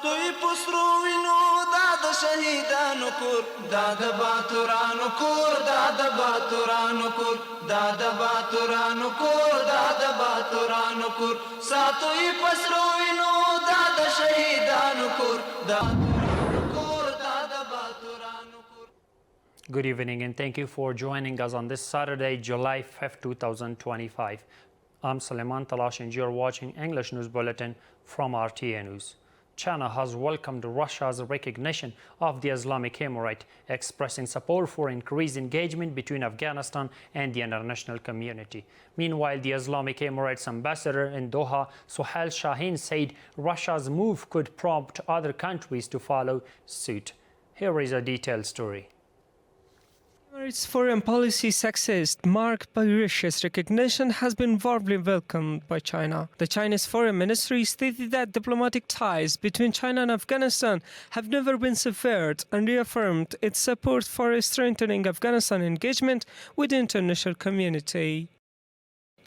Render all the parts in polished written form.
ساتوی پسروینو داد شهیدانو کور داد باتورانو کور داد باتورانو کور داد باتورانو کور داد باتورانو کور ساتوی پسروینو داد شهیدانو کور داد کور داد باتورانو کور. Good evening and thank you for joining us on this Saturday, July 5th, 2025. I'm Suleiman Talash and you're watching English News Bulletin from RTA News. China has welcomed Russia's recognition of the Islamic Emirate, expressing support for increased engagement between Afghanistan and the international community. Meanwhile, the Islamic Emirates ambassador in Doha, Suhail Shaheen, said Russia's move could prompt other countries to follow suit. Here is a detailed story. Its foreign policy success, marked by Russia's recognition, has been warmly welcomed by China. The Chinese Foreign Ministry stated that diplomatic ties between China and Afghanistan have never been severed and reaffirmed its support for strengthening Afghanistan engagement with the international community.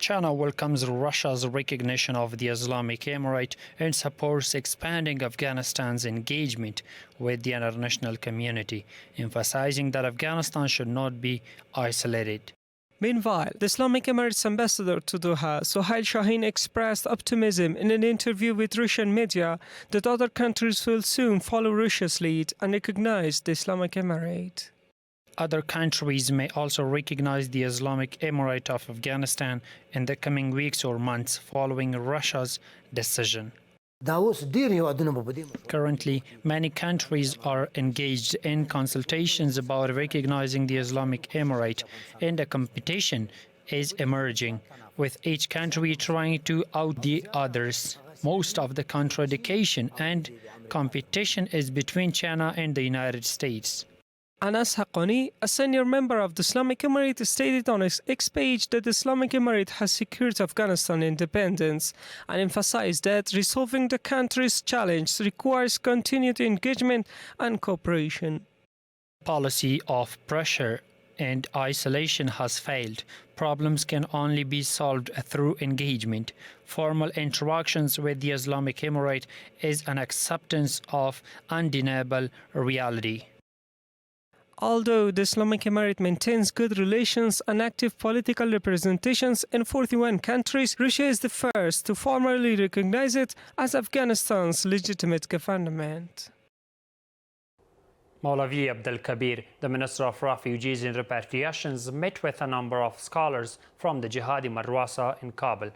China welcomes Russia's recognition of the Islamic Emirate and supports expanding Afghanistan's engagement with the international community, emphasizing that Afghanistan should not be isolated. Meanwhile, the Islamic Emirates ambassador to Doha, Suhail Shaheen, expressed optimism in an interview with Russian media that other countries will soon follow Russia's lead and recognize the Islamic Emirate. Other countries may also recognize the Islamic Emirate of Afghanistan in the coming weeks or months following Russia's decision. Currently, many countries are engaged in consultations about recognizing the Islamic Emirate, and a competition is emerging, with each country trying to out the others. Most of the contradiction and competition is between China and the United States. Anas Haqqani, a senior member of the Islamic Emirate, stated on his X page that the Islamic Emirate has secured Afghanistan independence and emphasized that resolving the country's challenge requires continued engagement and cooperation. Policy of pressure and isolation has failed. Problems can only be solved through engagement. Formal interactions with the Islamic Emirate is an acceptance of undeniable reality. Although the Islamic Emirate maintains good relations and active political representations in 41 countries, Russia is the first to formally recognize it as Afghanistan's legitimate government. Maulavi Abdul Kabir, the Minister of Refugees and Repatriations, met with a number of scholars from the Jihadi Madrasa in Kabul.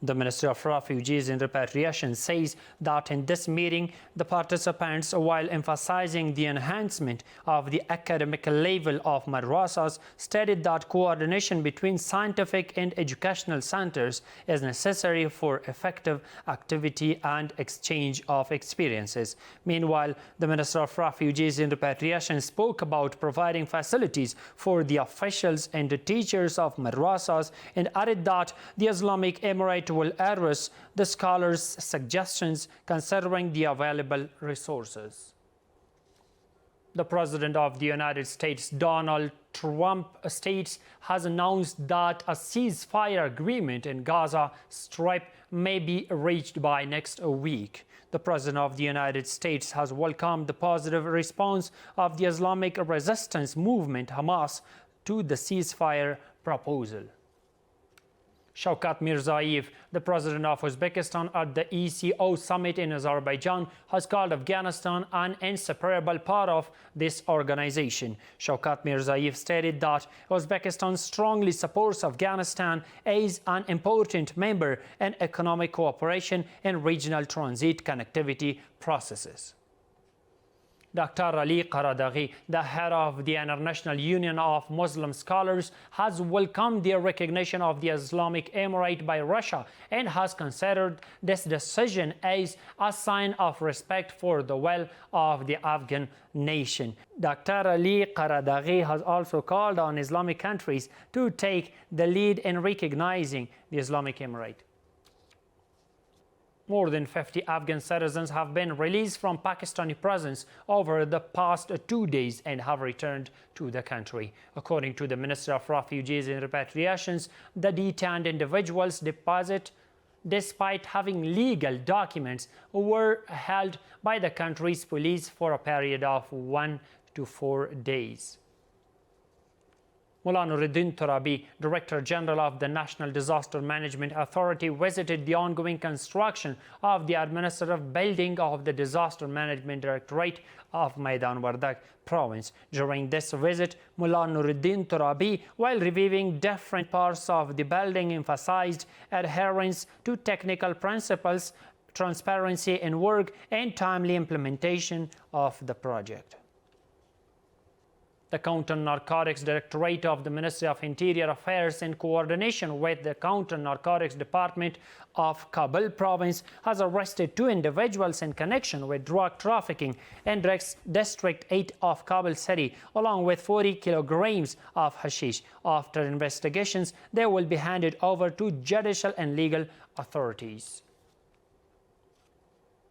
The Minister of Refugees and Repatriation says that in this meeting, the participants, while emphasizing the enhancement of the academic level of madrasas, stated that coordination between scientific and educational centers is necessary for effective activity and exchange of experiences. Meanwhile, the Minister of Refugees and Repatriation spoke about providing facilities for the officials and the teachers of madrasas and added that the Islamic Emirate will address the scholars' suggestions considering the available resources. The President of the United States, Donald Trump, states has announced that a ceasefire agreement in Gaza Strip may be reached by next week. The President of the United States has welcomed the positive response of the Islamic resistance movement, Hamas, to the ceasefire proposal. Shavkat Mirziyoyev, the President of Uzbekistan at the ECO summit in Azerbaijan, has called Afghanistan an inseparable part of this organization. Shavkat Mirziyoyev stated that Uzbekistan strongly supports Afghanistan as an important member in economic cooperation and regional transit connectivity processes. Dr. Ali Qaradaghi, the head of the International Union of Muslim Scholars, has welcomed the recognition of the Islamic Emirate by Russia and has considered this decision as a sign of respect for the will of the Afghan nation. Dr. Ali Qaradaghi has also called on Islamic countries to take the lead in recognizing the Islamic Emirate. More than 50 Afghan citizens have been released from Pakistani prisons over the past 2 days and have returned to the country. According to the Minister of Refugees and Repatriations, the detained individuals despite having legal documents, were held by the country's police for a period of 1 to 4 days. Mullah Nuruddin Turabi, Director General of the National Disaster Management Authority, visited the ongoing construction of the administrative building of the Disaster Management Directorate of Maidan Wardak province. During this visit, Mullah Nuruddin Turabi, while reviewing different parts of the building, emphasized adherence to technical principles, transparency in work, and timely implementation of the project. The Counter-Narcotics Directorate of the Ministry of Interior Affairs, in coordination with the Counter-Narcotics Department of Kabul Province, has arrested 2 individuals in connection with drug trafficking in District 8 of Kabul City, along with 40 kilograms of hashish. After investigations, they will be handed over to judicial and legal authorities.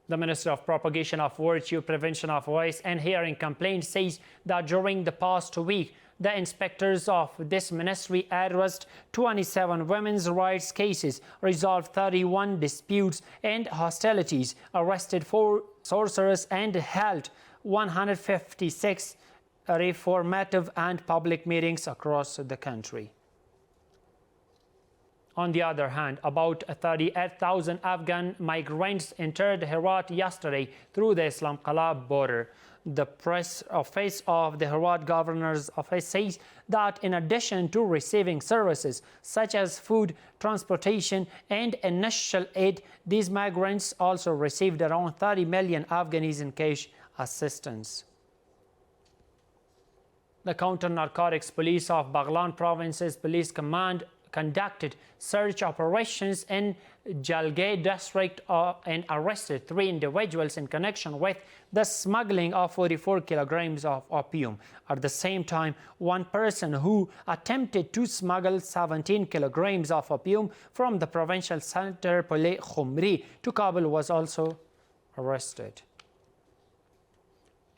The Ministry of Propagation of Virtue, Prevention of Voice and Hearing Complaints says that during the past week, the inspectors of this ministry addressed 27 women's rights cases, resolved 31 disputes and hostilities, arrested 4 sorcerers, and held 156 reformative and public meetings across the country. On the other hand, about 38,000 Afghan migrants entered Herat yesterday through the Islamqalab border. The press office of the Herat Governor's Office says that in addition to receiving services such as food, transportation, and initial aid, these migrants also received around 30 million Afghanis in cash assistance. The Counter-Narcotics Police of Baghlan Province's Police Command conducted search operations in Jalgaon district and arrested 3 individuals in connection with the smuggling of 44 kilograms of opium. At the same time, 1 person who attempted to smuggle 17 kilograms of opium from the provincial center Pule Khumri to Kabul was also arrested.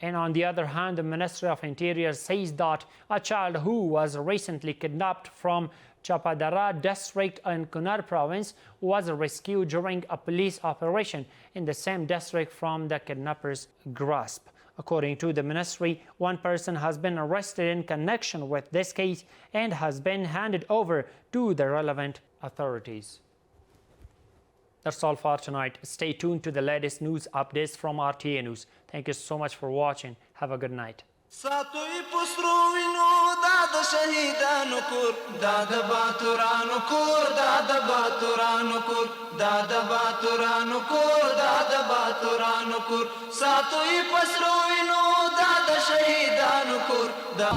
And on the other hand, the Ministry of Interior says that a child who was recently kidnapped from Chapadara district in Kunar province was rescued during a police operation in the same district from the kidnappers' grasp. According to the ministry, 1 person has been arrested in connection with this case and has been handed over to the relevant authorities. That's all for tonight. Stay tuned to the latest news updates from RTA News. Thank you so much for watching. Have a good night. ساتوی پسرو وینو دا د شهیدانو کور دا د باتورانو کور دا د باتورانو کور دا د باتورانو کور دا د باتورانو کور ساتوی پسرو وینو دا د شهیدانو کور دا